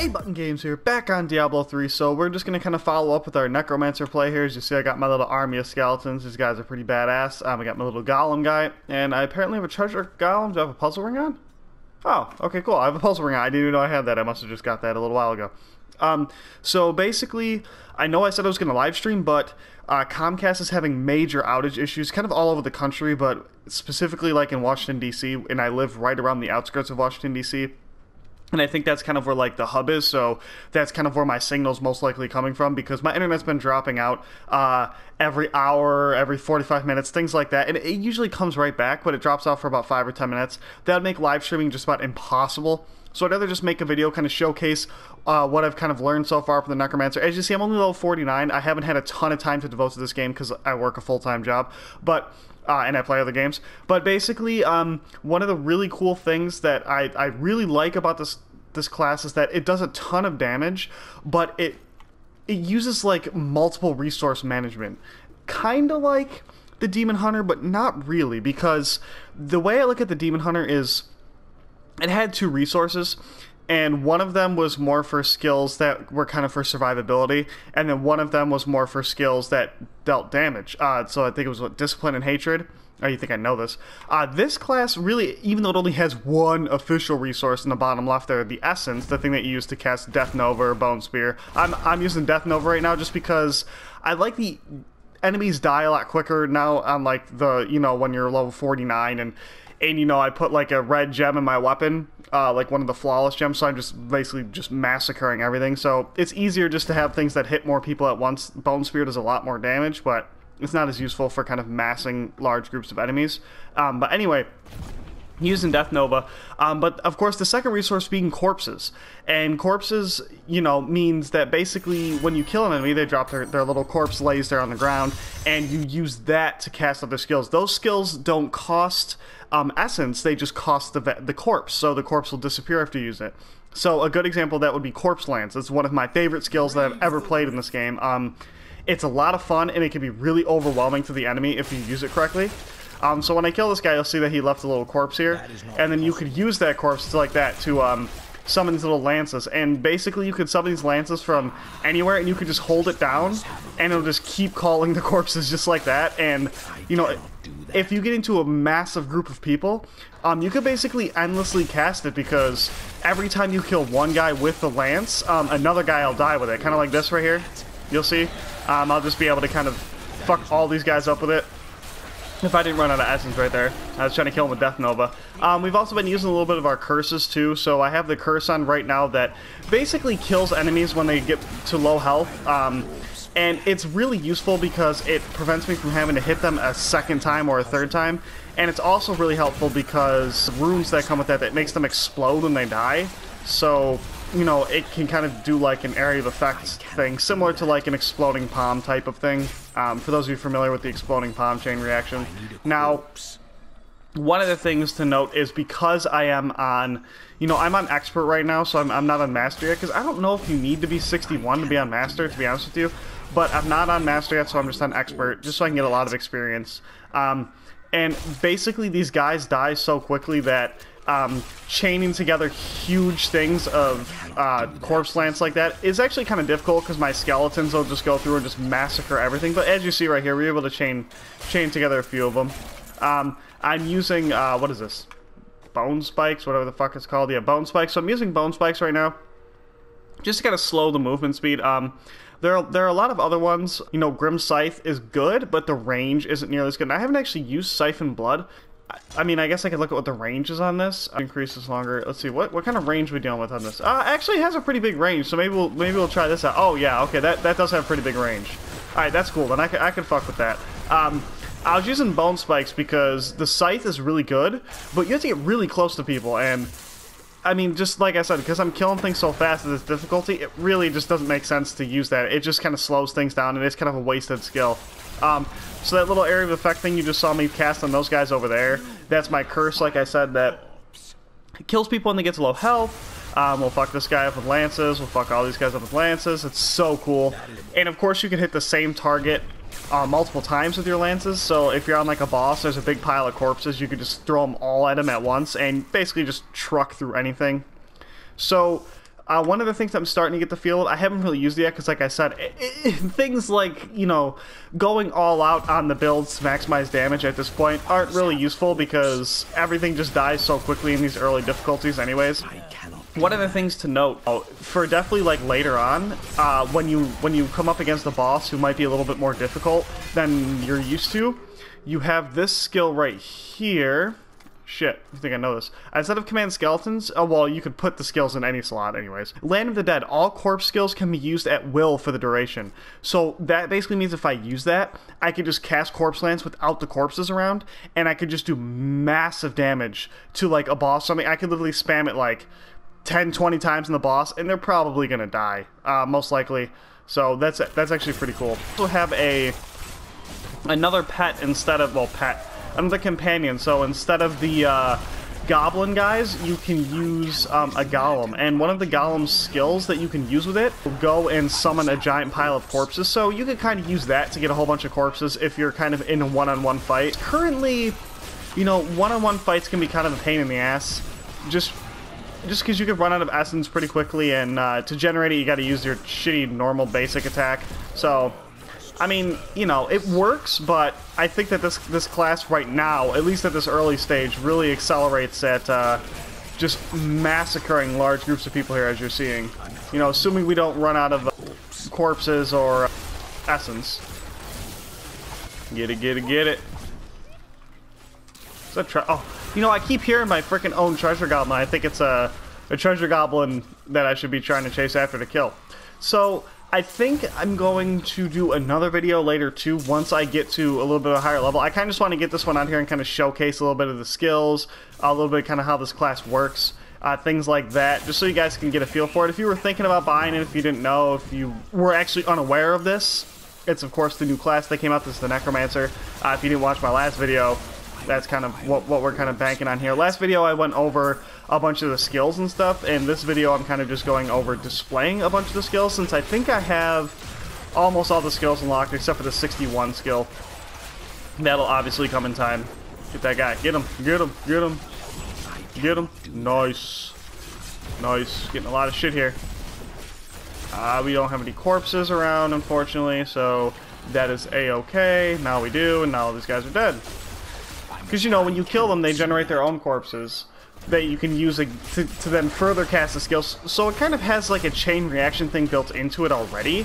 Button Games here, back on Diablo 3, so we're just going to kind of follow up with our Necromancer play here. As you see, I got my little army of skeletons. These guys are pretty badass. I got my little golem guy, and I apparently have a treasure golem. Do I have a puzzle ring on? Oh, okay, cool. I have a puzzle ring on. I didn't even know I had that. I must have just got that a little while ago. So basically, I know I said I was going to live stream, but Comcast is having major outage issues kind of all over the country, but specifically like in Washington, D.C., and I live right around the outskirts of Washington, D.C., and I think that's kind of where, like, the hub is, so that's kind of where my signal's most likely coming from, because my internet's been dropping out every hour, every 45 minutes, things like that, and it usually comes right back, but it drops off for about 5 or 10 minutes. That would make live streaming just about impossible, so I'd rather just make a video, kind of showcase what I've kind of learned so far from the Necromancer. As you see, I'm only level 49. I haven't had a ton of time to devote to this game, because I work a full-time job, but... and I play other games. But basically, one of the really cool things that I really like about this class is that it does a ton of damage, but it uses, like, multiple resource management. Kind of like the Demon Hunter, but not really, because the way I look at the Demon Hunter is it had 2 resources, and one of them was more for skills that were kind of for survivability, and then one of them was more for skills that dealt damage. So I think it was Discipline and Hatred. Oh, you think I know this. This class really, even though it only has one official resource in the bottom left there, the Essence, the thing that you use to cast Death Nova or Bone Spear. I'm using Death Nova right now just because I like the enemies die a lot quicker now on, like, the, you know, when you're level 49, and you know, I put, like, a red gem in my weapon, like one of the flawless gems, so I'm just basically just massacring everything. So it's easier just to have things that hit more people at once. Bone Spear does a lot more damage, but it's not as useful for kind of massing large groups of enemies. But anyway, using Death Nova. But of course, the second resource being corpses. And corpses, you know, means that basically when you kill an enemy, they drop their little corpse lays there on the ground, and you use that to cast other skills. Those skills don't cost essence, they just cost the corpse, so the corpse will disappear after you use it. So a good example of that would be Corpse Lance. It's one of my favorite skills that I've ever played in this game. It's a lot of fun, and it can be really overwhelming to the enemy if you use it correctly. So when I kill this guy, you'll see that he left a little corpse here, and then you could use that corpse like that to summon these little lances, and basically you could summon these lances from anywhere, and you could just hold it down, and it'll just keep calling the corpses just like that. And, you know, if you get into a massive group of people, you could basically endlessly cast it, because every time you kill one guy with the lance, another guy will die with it, kind of like this right here. You'll see. I'll just be able to kind of fuck all these guys up with it. If I didn't run out of essence right there. I was trying to kill him with Death Nova. We've also been using a little bit of our curses too, so I have the curse on right now that basically kills enemies when they get to low health. And it's really useful because it prevents me from having to hit them a second time or a third time. And it's also really helpful because runes that come with that makes them explode when they die. So, you know, it can kind of do like an area of effects thing, similar to like an exploding palm type of thing. For those of you familiar with the exploding palm chain reaction. Now, one of the things to note is because I am on, you know, I'm on expert right now, so I'm not on master yet, because I don't know if you need to be 61 to be on master, to be honest with you. But I'm not on master yet, so I'm just on expert, just so I can get a lot of experience. And basically these guys die so quickly that chaining together huge things of corpse lance like that is actually kind of difficult, because my skeletons will just go through and just massacre everything. But as you see right here, we're able to chain together a few of them. I'm using, what is this? Bone spikes, whatever the fuck it's called. Yeah, bone spikes. So I'm using bone spikes right now, just to kind of slow the movement speed. There are a lot of other ones. You know, Grim Scythe is good, but the range isn't nearly as good. And I haven't actually used Siphon Blood. I mean, I guess I could look at what the range is on this. Increases longer. Let's see, what kind of range are we dealing with on this? Actually, it has a pretty big range, so maybe we'll try this out. Oh yeah, okay, that does have a pretty big range. All right, that's cool. Then I could fuck with that. I was using Bone Spikes because the Scythe is really good, but you have to get really close to people, and I mean, just like I said, because I'm killing things so fast at this difficulty, it really just doesn't make sense to use that. It just kind of slows things down, and it's kind of a wasted skill. So that little area of effect thing you just saw me cast on those guys over there, that's my curse, like I said, that kills people when they get to low health. We'll fuck this guy up with lances, we'll fuck all these guys up with lances. It's so cool. And of course you can hit the same target multiple times with your lances, so if you're on like a boss, there's a big pile of corpses, you could just throw them all at him at once and basically just truck through anything. So One of the things I'm starting to get the feel of, I haven't really used it yet because, like I said, things like, you know, going all out on the builds to maximize damage at this point aren't really useful because everything just dies so quickly in these early difficulties anyways. One of the things to note, for definitely like later on, when you come up against a boss who might be a little bit more difficult than you're used to, you have this skill right here. Shit, I think I know this. Instead of command skeletons, oh well, you could put the skills in any slot anyways. Land of the Dead, all corpse skills can be used at will for the duration. So that basically means if I use that, I could just cast corpse lands without the corpses around, and I could just do massive damage to like a boss. So, I mean, I could literally spam it like 10, 20 times in the boss, and they're probably gonna die, most likely. So that's actually pretty cool. We'll have another pet instead of, well, another companion. So instead of the goblin guys, you can use a golem, and one of the golem's skills that you can use with it will go and summon a giant pile of corpses. So you could kind of use that to get a whole bunch of corpses if you're kind of in a one-on-one fight. Currently, you know, one-on-one fights can be kind of a pain in the ass, just because you could run out of essence pretty quickly, and to generate it you got to use your shitty normal basic attack. So I mean, you know, it works, but I think that this class right now, at least at this early stage, really accelerates at just massacring large groups of people here, as you're seeing. You know, assuming we don't run out of corpses or essence. Get it, get it, get it. Is that oh, you know, I keep hearing my freaking own treasure goblin. I think it's a treasure goblin that I should be trying to chase after to kill. So I think I'm going to do another video later too, once I get to a little bit of a higher level. I kind of just want to get this one on here and kind of showcase a little bit of the skills, a little bit kind of how this class works, things like that, just so you guys can get a feel for it. If you were thinking about buying it, if you didn't know, if you were actually unaware of this, it's of course the new class that came out. This is the Necromancer. If you didn't watch my last video, that's kind of what we're kind of banking on here. Last video I went over a bunch of the skills and stuff, and this video I'm kind of just going over displaying a bunch of the skills, since I think I have almost all the skills unlocked except for the 61 skill. That'll obviously come in time. Get that guy. Get him. Get him. Get him. Get him. Nice. Nice. Getting a lot of shit here. We don't have any corpses around, unfortunately, so that is a-okay. Now we do, and now all these guys are dead. Because, you know, when you kill them, they generate their own corpses that you can use to then further cast the skills. So it kind of has like a chain reaction thing built into it already,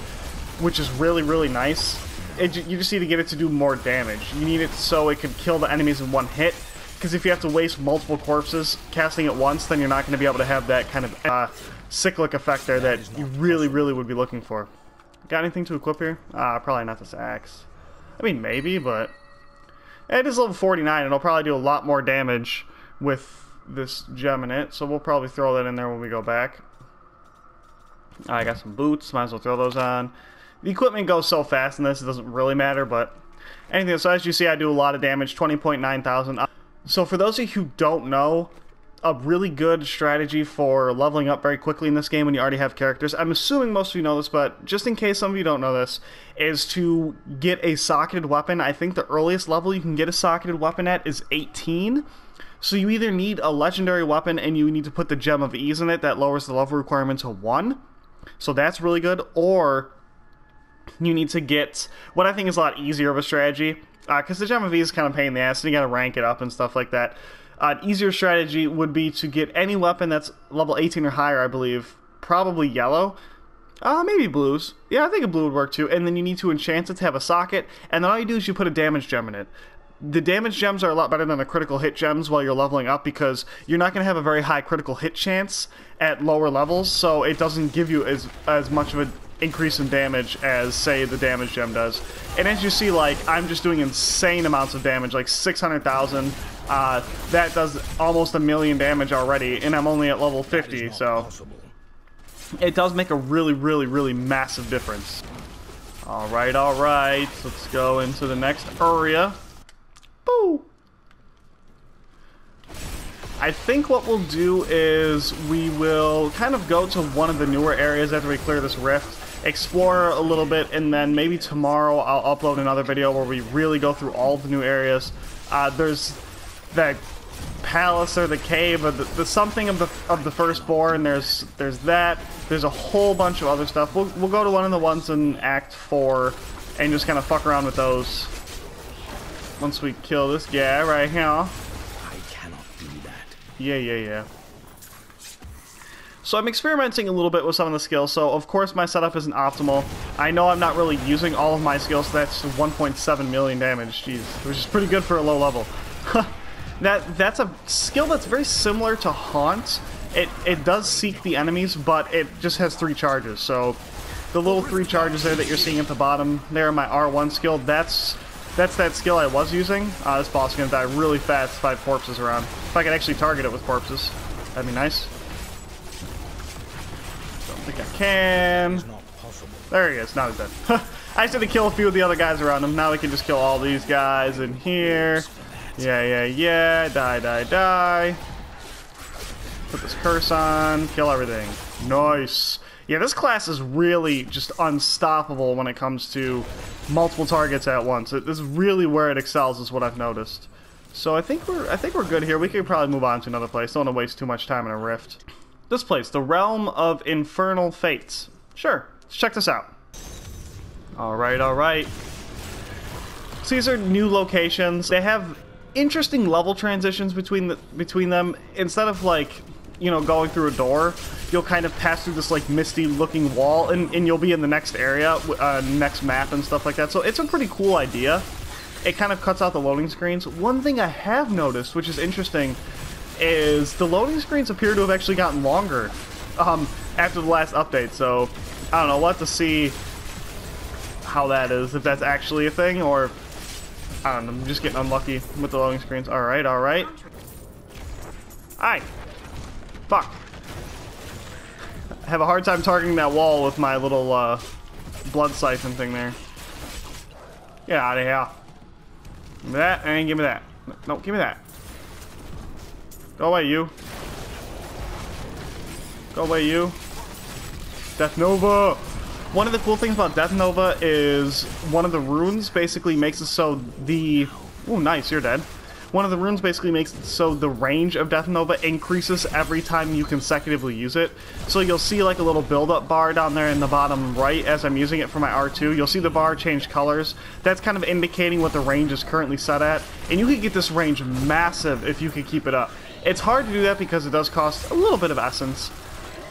which is really, really nice. You just need to get it to do more damage. You need it so it can kill the enemies in one hit, because if you have to waste multiple corpses casting it once, then you're not going to be able to have that kind of cyclic effect there that you really, really would be looking for. Got anything to equip here? Probably not this axe. I mean, maybe, but it is level 49, and it'll probably do a lot more damage with this gem in it, so we'll probably throw that in there when we go back. I got some boots, might as well throw those on. The equipment goes so fast in this, it doesn't really matter, but anything. So as you see, I do a lot of damage, 20.9 thousand. So for those of you who don't know, a really good strategy for leveling up very quickly in this game when you already have characters, I'm assuming most of you know this, but just in case some of you don't know this, is to get a socketed weapon. I think the earliest level you can get a socketed weapon at is 18. So you either need a legendary weapon and you need to put the Gem of Ease in it, that lowers the level requirement to 1. So that's really good. Or you need to get what I think is a lot easier of a strategy, because the Gem of Ease is kind of a pain in the ass and you gotta rank it up and stuff like that. An easier strategy would be to get any weapon that's level 18 or higher, I believe. Probably yellow. Maybe blues. Yeah, I think a blue would work too. And then you need to enchant it to have a socket, and then all you do is you put a damage gem in it. The damage gems are a lot better than the critical hit gems while you're leveling up, because you're not going to have a very high critical hit chance at lower levels, so it doesn't give you as much of an increase in damage as, say, the damage gem does. And as you see, like, I'm just doing insane amounts of damage, like 600,000. That does almost 1,000,000 damage already, and I'm only at level 50, so it does make a really, really, really massive difference. Alright, alright, let's go into the next area. Boo! I think what we'll do is we will kind of go to one of the newer areas after we clear this rift, explore a little bit, and then maybe tomorrow I'll upload another video where we really go through all of the new areas. There's that palace or the cave or the something of the firstborn. There's that. There's a whole bunch of other stuff. We'll go to one of the ones in Act 4 and just kind of fuck around with those. Once we kill this guy right here. I cannot do that. Yeah. So I'm experimenting a little bit with some of the skills, so of course my setup isn't optimal. I know I'm not really using all of my skills, so that's 1.7 million damage, jeez, which is pretty good for a low level. That's a skill that's very similar to Haunt. It does seek the enemies, but it just has 3 charges, so the little 3 charges there that you're seeing at the bottom there, my R1 skill, that's that skill I was using. This boss is going to die really fast if I have corpses around. If I could actually target it with corpses, that'd be nice. I think I can. There he is. Now he's dead. I just had to kill a few of the other guys around him. Now we can just kill all these guys in here. Yeah. Die. Put this curse on. Kill everything. Nice. Yeah, this class is really just unstoppable when it comes to multiple targets at once. This is really where it excels, is what I've noticed. So I think we're good here. We could probably move on to another place. Don't want to waste too much time in a rift. This place, the Realm of Infernal Fates. Sure, let's check this out. Alright. So these are new locations. They have interesting level transitions between them. Instead of like, you know, going through a door, you'll kind of pass through this like misty looking wall and you'll be in the next area, next map and stuff like that. So it's a pretty cool idea. It kind of cuts out the loading screens. One thing I have noticed, which is interesting, is the loading screens appear to have actually gotten longer after the last update. So I don't know, we'll have to see how that is, if that's actually a thing, or I don't know, I'm just getting unlucky with the loading screens. Alright. Aye. Fuck. I have a hard time targeting that wall with my little blood siphon thing there. Get out of here. Give me that, and give me that. No, give me that. Go away, you. Go away, you. Death Nova! One of the cool things about Death Nova is one of the runes basically makes it so the... Ooh, nice, you're dead. One of the runes basically makes it so the range of Death Nova increases every time you consecutively use it. So you'll see like a little build-up bar down there in the bottom right as I'm using it for my R2. You'll see the bar change colors. That's kind of indicating what the range is currently set at. And you can get this range massive if you can keep it up. It's hard to do that because it does cost a little bit of essence.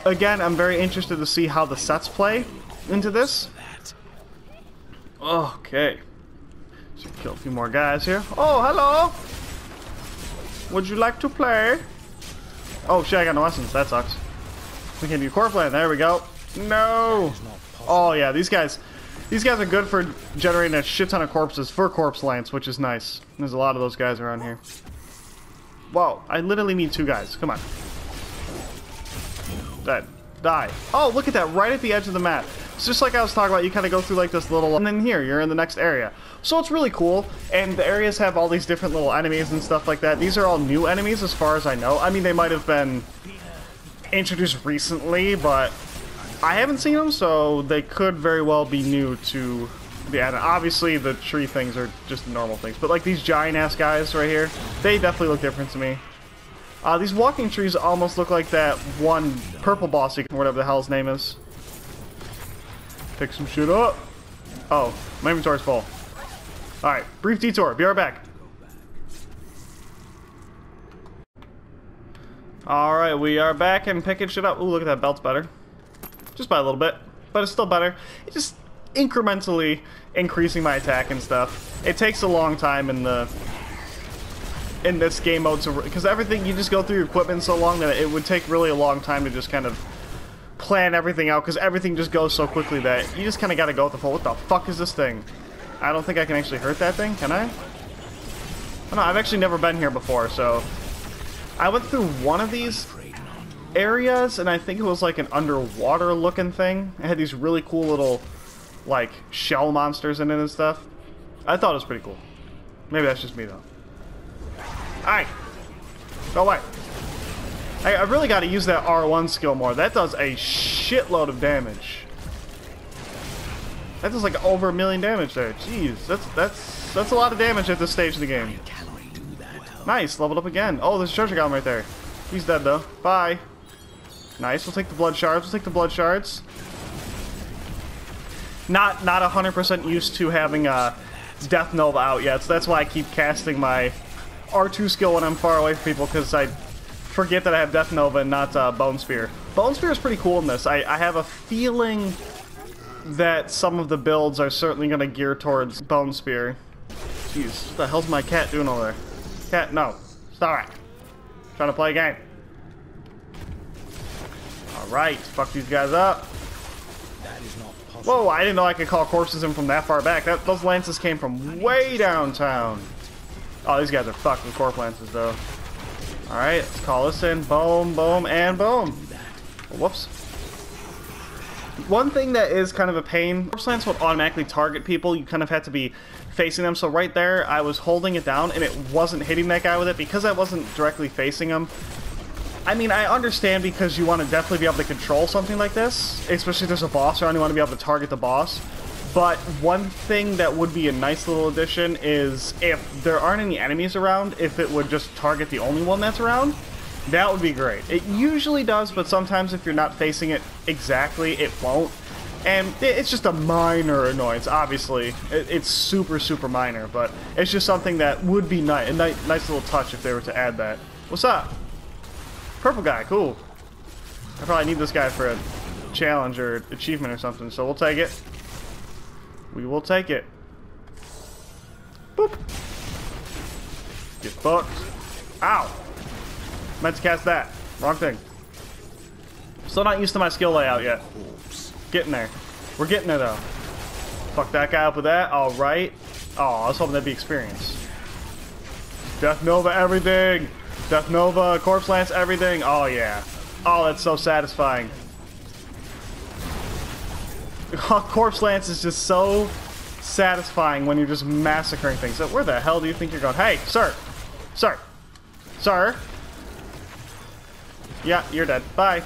Again, I'm very interested to see how the sets play into this. Okay. Should kill a few more guys here. Oh, hello! Would you like to play? Oh shit, I got no essence. That sucks. We can do corpse land. There we go. No! Oh yeah, these guys are good for generating a shit ton of corpses for corpse lance, which is nice. There's a lot of those guys around here. Whoa, I literally need 2 guys. Come on. Dead. Die. Oh, look at that, right at the edge of the map. It's just like I was talking about, you kind of go through like this little, and then here, you're in the next area. So it's really cool, and the areas have all these different little enemies and stuff like that. These are all new enemies as far as I know. I mean, they might have been introduced recently, but I haven't seen them, so they could very well be new to the anime. Obviously, the tree things are just normal things, but like these giant-ass guys right here, they definitely look different to me. These walking trees almost look like that one purple boss, or whatever the hell his name is. Pick some shit up. Oh, my inventory's full. Alright, brief detour. Be right back. Alright, we are back and picking shit up. Ooh, look at that, belt's better. Just by a little bit, but it's still better. It's just incrementally increasing my attack and stuff. It takes a long time in this game mode to, because everything, you just go through your equipment so long that it would take really a long time to just kind of plan everything out, because everything just goes so quickly that you just kind of got to go with the flow. What the fuck is this thing? I don't think I can actually hurt that thing, can I? Oh, no, I've actually never been here before, so I went through one of these areas, and I think it was like an underwater looking thing. It had these really cool little like shell monsters in it and stuff. I thought it was pretty cool. Maybe that's just me though. Alright, go away. I really got to use that R1 skill more. That does a shitload of damage. That does like over 1 million damage there. Jeez, that's a lot of damage at this stage of the game. Nice, leveled up again. Oh, there's a treasure goblin right there. He's dead though. Bye. Nice, we'll take the blood shards. We'll take the blood shards. Not 100% used to having Death Nova out yet, so that's why I keep casting my R2 skill when I'm far away from people, because I forget that I have Death Nova and not Bone Spear. Bone Spear is pretty cool in this. I have a feeling that some of the builds are certainly going to gear towards Bone Spear. Jeez, what the hell's my cat doing over there? Cat, no. Stop it. Trying to play a game. Alright, fuck these guys up. That is not possible. Whoa, I didn't know I could call corpses in from that far back. Those lances came from way downtown. Oh, these guys are fucked with corp lances, though. Alright, let's call this in. Boom, boom, and boom. Whoops. One thing that is kind of a pain, corpse lance will automatically target people. You kind of have to be facing them. So right there, I was holding it down, and it wasn't hitting that guy with it because I wasn't directly facing him. I mean, I understand because you want to definitely be able to control something like this, especially if there's a boss around, you want to be able to target the boss. But one thing that would be a nice little addition is if there aren't any enemies around, if it would just target the only one that's around, that would be great. It usually does, but sometimes if you're not facing it exactly, it won't. And it's just a minor annoyance, obviously. It's super, super minor, but it's just something that would be nice, a nice little touch if they were to add that. What's up? Purple guy, cool. I probably need this guy for a challenge or achievement or something, so we'll take it. We will take it. Boop. Get fucked. Ow. Meant to cast that. Wrong thing. Still not used to my skill layout yet. Getting there. We're getting there though. Fuck that guy up with that. Alright. Oh, I was hoping that'd be experience. Death Nova everything. Death Nova, Corpse Lance, everything. Oh, yeah. Oh, that's so satisfying. Corpse Lance is just so satisfying when you're just massacring things. So where the hell do you think you're going? Hey, sir. Sir. Sir. Yeah, you're dead. Bye.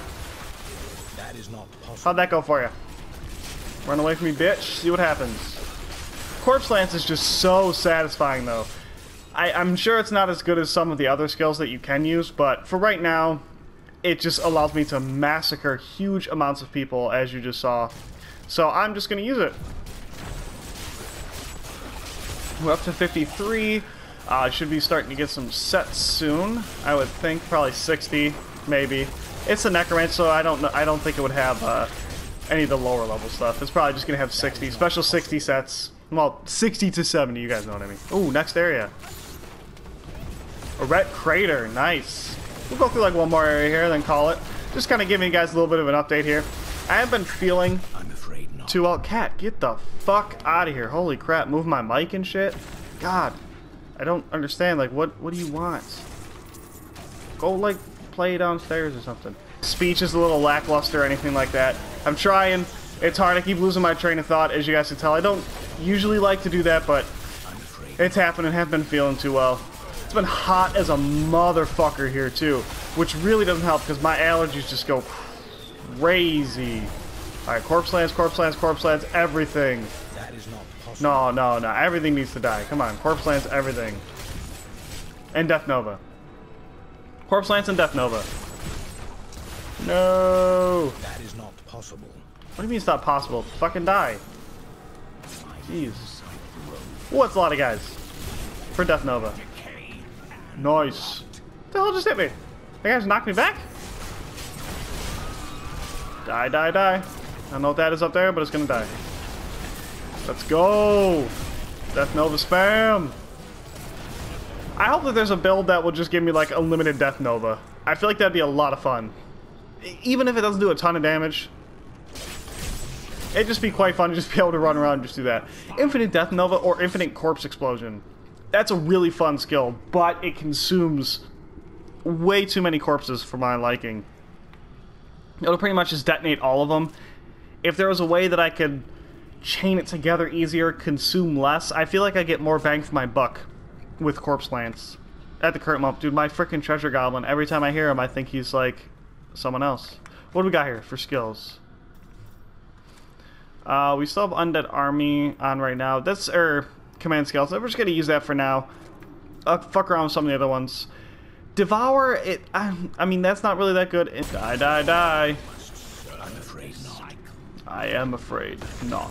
That is not possible. How'd that go for you? Run away from me, bitch. See what happens. Corpse Lance is just so satisfying, though. I'm sure it's not as good as some of the other skills that you can use, but for right now, it just allows me to massacre huge amounts of people, as you just saw. So I'm just going to use it. We're up to 53. Should be starting to get some sets soon. I would think probably 60, maybe. It's a necromancer, so I don't think it would have any of the lower level stuff. It's probably just going to have 60, special 60 sets. Well, 60 to 70, you guys know what I mean. Ooh, next area. A red crater, nice. We'll go through like one more area here, then call it. Just kind of giving you guys a little bit of an update here. I have been feeling too well. Cat, get the fuck out of here! Holy crap, move my mic and shit. God, I don't understand. Like, what do you want? Go like play downstairs or something. Speech is a little lackluster or anything like that. I'm trying. It's hard. I keep losing my train of thought, as you guys can tell. I don't usually like to do that, but it's happening. Have been feeling too well. It's been hot as a motherfucker here too, which really doesn't help because my allergies just go crazy. Alright, Corpse Lance, Corpse Lance, Corpse Lance, everything. That is not possible. No. Everything needs to die. Come on, Corpse Lance, everything. And Death Nova. Corpse Lance and Death Nova. No. That is not possible. What do you mean it's not possible? Fucking die. Jeez. Ooh, that's a lot of guys. For Death Nova. Nice. What the hell just hit me? That guy just knocked me back? Die, die, die. I don't know what that is up there, but it's gonna die. Let's go! Death Nova spam! I hope that there's a build that will just give me like unlimited Death Nova. I feel like that'd be a lot of fun. Even if it doesn't do a ton of damage. It'd just be quite fun to just be able to run around and just do that. Infinite Death Nova or Infinite Corpse Explosion. That's a really fun skill, but it consumes way too many corpses for my liking. It'll pretty much just detonate all of them. If there was a way that I could chain it together easier, consume less, I feel like I get more bang for my buck with Corpse Lance. At the current moment, dude, my freaking treasure goblin, every time I hear him, I think he's like someone else. What do we got here for skills? We still have Undead Army on right now. That's our command skills. So we're just going to use that for now. fuck around with some of the other ones. Devour, I mean, that's not really that good. Die, die, die. I'm afraid not. I am afraid not.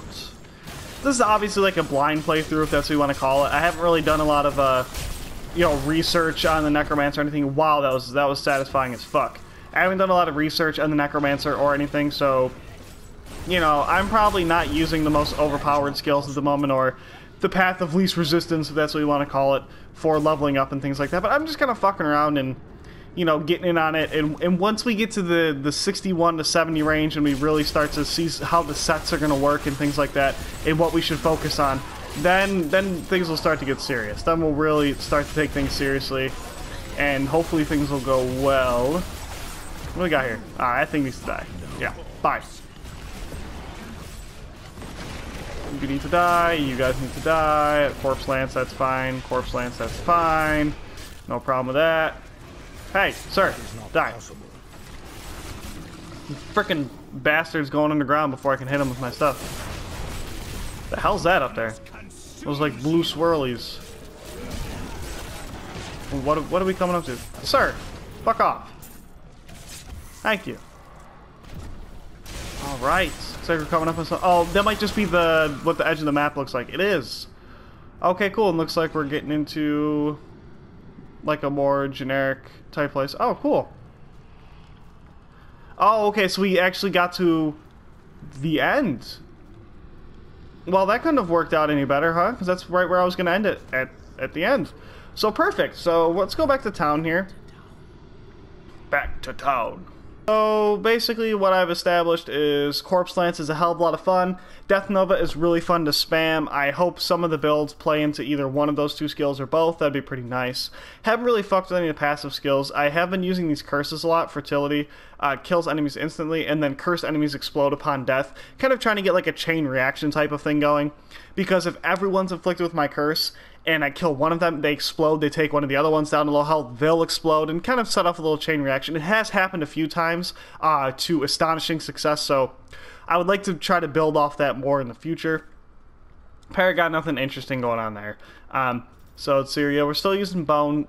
This is obviously like a blind playthrough, if that's what you want to call it. I haven't really done a lot of, you know, research on the Necromancer or anything. Wow, that was satisfying as fuck. I haven't done a lot of research on the Necromancer or anything, so, you know, I'm probably not using the most overpowered skills at the moment, or the path of least resistance, if that's what you want to call it, for leveling up and things like that. But I'm just kind of fucking around and, you know, getting in on it. And once we get to the 61 to 70 range and we really start to see how the sets are going to work and things like that and what we should focus on, then things will start to get serious. Then we'll really start to take things seriously, and hopefully things will go well. What do we got here? Alright, that thing needs to die. Yeah, bye. You need to die, you guys need to die. Corpse Lance, that's fine. Corpse Lance, that's fine. No problem with that. Hey, sir, die. Frickin' bastard's going underground before I can hit him with my stuff. The hell's that up there? Those like blue swirlies. What are we coming up to? Sir, fuck off. Thank you. Alright. Looks like we're coming up on some... Oh, that might just be what the edge of the map looks like. It is. Okay, cool. And looks like we're getting into like a more generic type place. Oh, cool. Oh, okay, so we actually got to the end. Well, that couldn't have worked out any better, huh? Because that's right where I was going to end it, at the end. So, perfect. So, let's go back to town here. Back to town. So, basically what I've established is Corpse Lance is a hell of a lot of fun. Death Nova is really fun to spam. I hope some of the builds play into either one of those two skills or both. That'd be pretty nice. Haven't really fucked with any of the passive skills. I have been using these curses a lot. Fertility kills enemies instantly, and then cursed enemies explode upon death. Kind of trying to get like a chain reaction type of thing going. Because if everyone's inflicted with my curse, and I kill one of them, they explode, they take one of the other ones down to low health, they'll explode, and kind of set off a little chain reaction. It has happened a few times to astonishing success, so I would like to try to build off that more in the future. Paragon, nothing interesting going on there. So let's see here. Yeah, we're still using Bone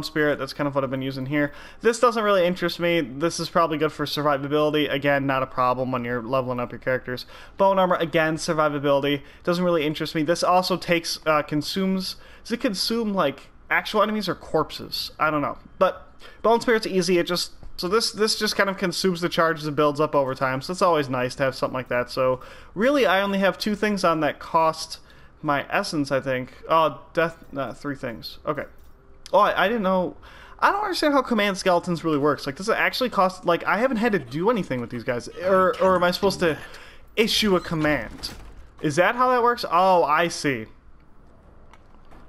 Spirit. That's kind of what I've been using here. This doesn't really interest me. This is probably good for survivability. Again, not a problem when you're leveling up your characters. Bone Armor, again, survivability. Doesn't really interest me. This also takes, consumes... Does it consume, like, actual enemies or corpses? I don't know. But Bone Spirit's easy. It just... So this just kind of consumes the charges and builds up over time. So it's always nice to have something like that. So really, I only have 2 things on that cost my essence, I think. Oh, death... 3 things. Okay. Oh, I didn't know. I don't understand how command skeletons really works. Like, does it actually cost... Like, I haven't had to do anything with these guys. Or am I supposed to issue a command? Is that how that works? Oh, I see.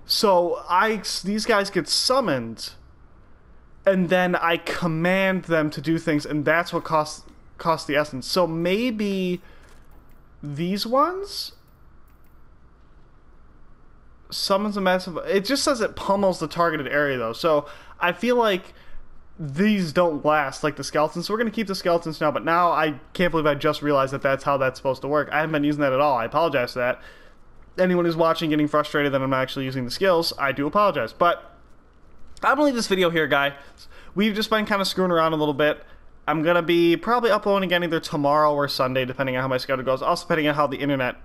So, these guys get summoned, and then I command them to do things, and that's what costs the essence. So, maybe these ones... Summons a massive... It just says it pummels the targeted area, though. So, I feel like these don't last like the skeletons. So, we're going to keep the skeletons now. But now, I can't believe I just realized that that's how that's supposed to work. I haven't been using that at all. I apologize for that. Anyone who's watching getting frustrated that I'm not actually using the skills, I do apologize. But, I'm going to leave this video here, guys. We've just been kind of screwing around a little bit. I'm going to be probably uploading again either tomorrow or Sunday, depending on how my schedule goes. Also, depending on how the internet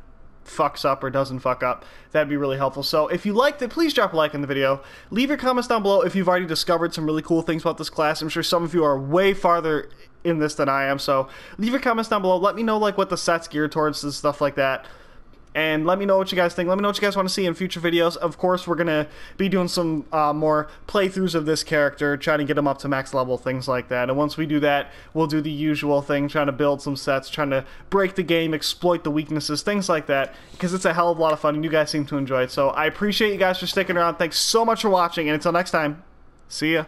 fucks up or doesn't fuck up. That'd be really helpful. So if you liked it, please drop a like in the video. Leave your comments down below if you've already discovered some really cool things about this class. I'm sure some of you are way farther in this than I am, so leave your comments down below. Let me know like what the set's geared towards and stuff like that. And let me know what you guys think. Let me know what you guys want to see in future videos. Of course, we're going to be doing some more playthroughs of this character, trying to get him up to max level, things like that. And once we do that, we'll do the usual thing, trying to build some sets, trying to break the game, exploit the weaknesses, things like that, because it's a hell of a lot of fun, and you guys seem to enjoy it. So I appreciate you guys for sticking around. Thanks so much for watching, and until next time, see ya.